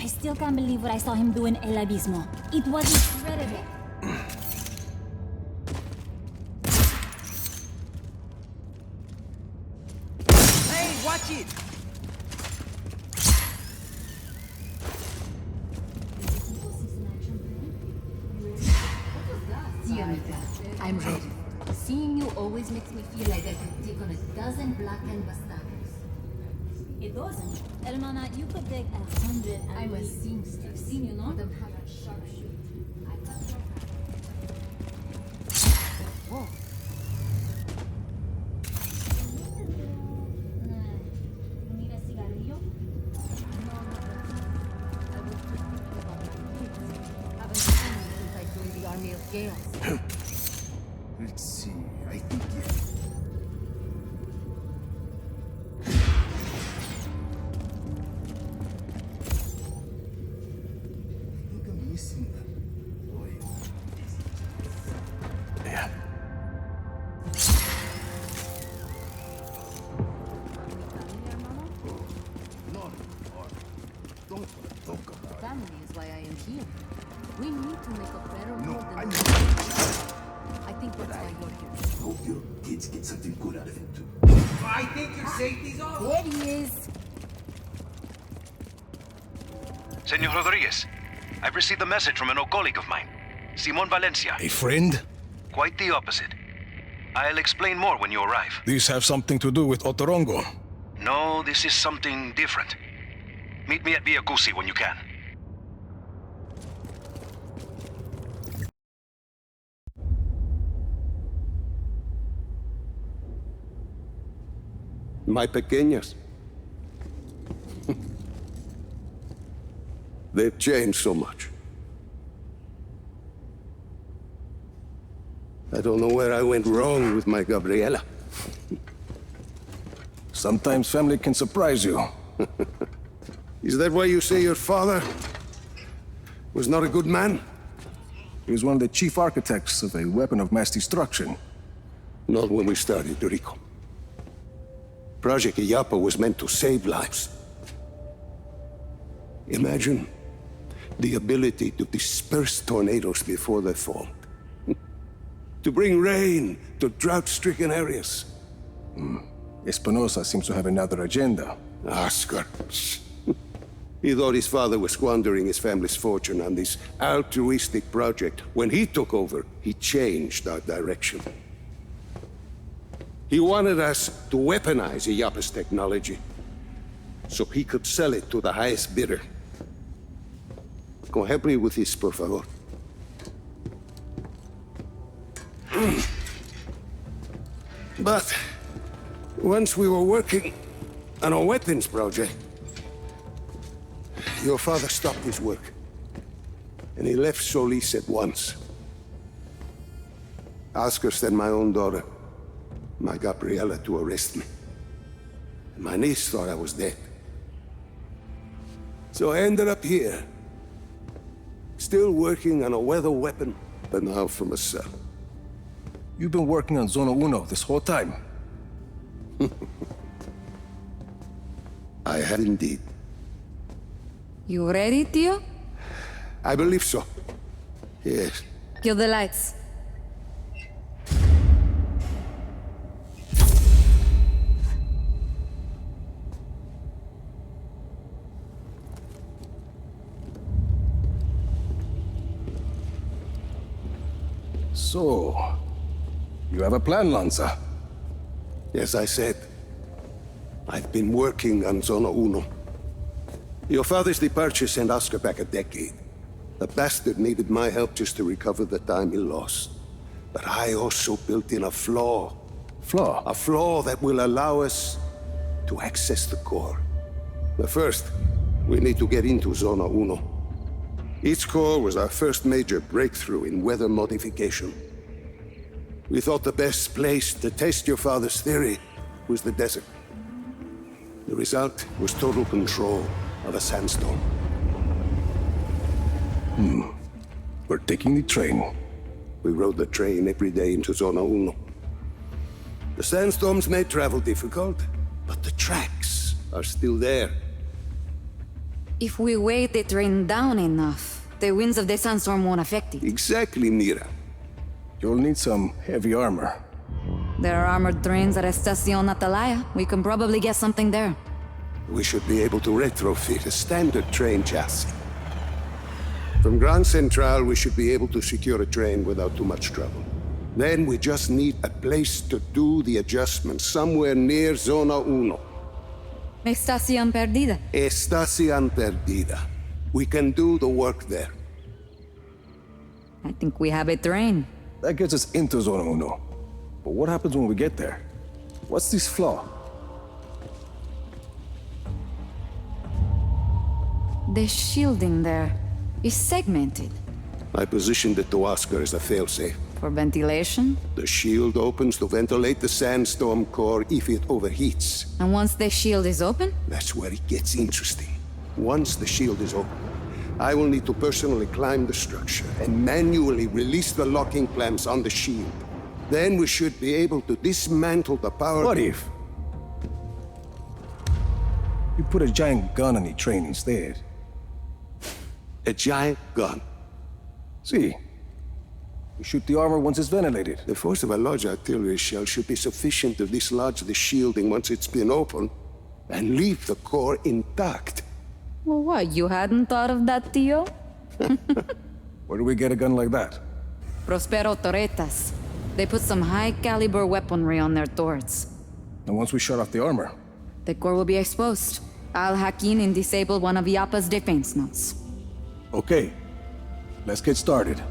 I still can't believe what I saw him do in El Abismo. It was incredible. Hey, watch it! Diamita, I'm ready. Seeing you always makes me feel like I could take on a dozen blackened bastardos. It doesn't. Hermana, you could take 100 and I'm a we- seamstress. I've seen you, no? Don't have a sharpshooter. I cut your Whoa. ¿Need a cigarrillo? Haven't seen you since I joined the army of chaos. Let's see, I think I'm missing that boy. Yeah. No, or don't talk about it. Family is why I am here. We need to make a better No, world I than know. I think that's why you're here. Hope your kids get something good out of it too. I think your safety's off! There he is. Senor Rodriguez, I've received a message from an old colleague of mine, Simon Valencia. A friend? Quite the opposite. I'll explain more when you arrive. These have something to do with Otorongo. No, this is something different. Meet me at Villacusi when you can. My pequeñas. They've changed so much. I don't know where I went wrong with my Gabriela. Sometimes family can surprise you. Is that why you say your father was not a good man? He was one of the chief architects of a weapon of mass destruction. Not when we started, Rico. Project Iyapa was meant to save lives. Imagine the ability to disperse tornadoes before they fall. To bring rain to drought-stricken areas. Espinosa seems to have another agenda. Oscar. He thought his father was squandering his family's fortune on this altruistic project. When he took over, he changed our direction. He wanted us to weaponize Iyapa's technology, so he could sell it to the highest bidder. Go help me with this, por favor. But once we were working on a weapons project, your father stopped his work, and he left Solis at once. Oscar sent my own daughter, my Gabriela, to arrest me. And my niece thought I was dead. So I ended up here, still working on a weather weapon, but now from a cell. You've been working on Zona Uno this whole time. I had indeed. You ready, Tio? I believe so. Yes. Kill the lights. So, you have a plan, Lanza? As I said, I've been working on Zona Uno. Your father's departure sent Oscar back a decade. The bastard needed my help just to recover the time he lost. But I also built in a flaw. Flaw? A flaw that will allow us to access the core. But first, we need to get into Zona Uno. Its core was our first major breakthrough in weather modification. We thought the best place to test your father's theory was the desert. The result was total control of a sandstorm. We're taking the train. We rode the train every day into Zona Uno. The sandstorms made travel difficult, but the tracks are still there. If we weight the train down enough, the winds of the sandstorm won't affect it. Exactly, Mira. You'll need some heavy armor. There are armored trains at Estacion Atalaya. We can probably get something there. We should be able to retrofit a standard train chassis. From Grand Central, we should be able to secure a train without too much trouble. Then we just need a place to do the adjustments, somewhere near Zona Uno. Estacion Perdida. Estación Perdida. We can do the work there. I think we have a train. That gets us into Zona Uno. But what happens when we get there? What's this flaw? The shielding there is segmented. I positioned it to Oscar as a failsafe. For ventilation? The shield opens to ventilate the sandstorm core if it overheats. And once the shield is open? That's where it gets interesting. Once the shield is open, I will need to personally climb the structure and manually release the locking clamps on the shield. Then we should be able to dismantle the power... What if you put a giant gun on the train instead? A giant gun. See, you shoot the armor once it's ventilated. The force of a large artillery shell should be sufficient to dislodge the shielding once it's been opened and leave the core intact. Well, what, you hadn't thought of that, Tio? Where do we get a gun like that? Prospero Torretas. They put some high-caliber weaponry on their turrets. And once we shut off the armor, The core will be exposed. I'll hack in and disable one of Yappa's defense nodes. okay, let's get started.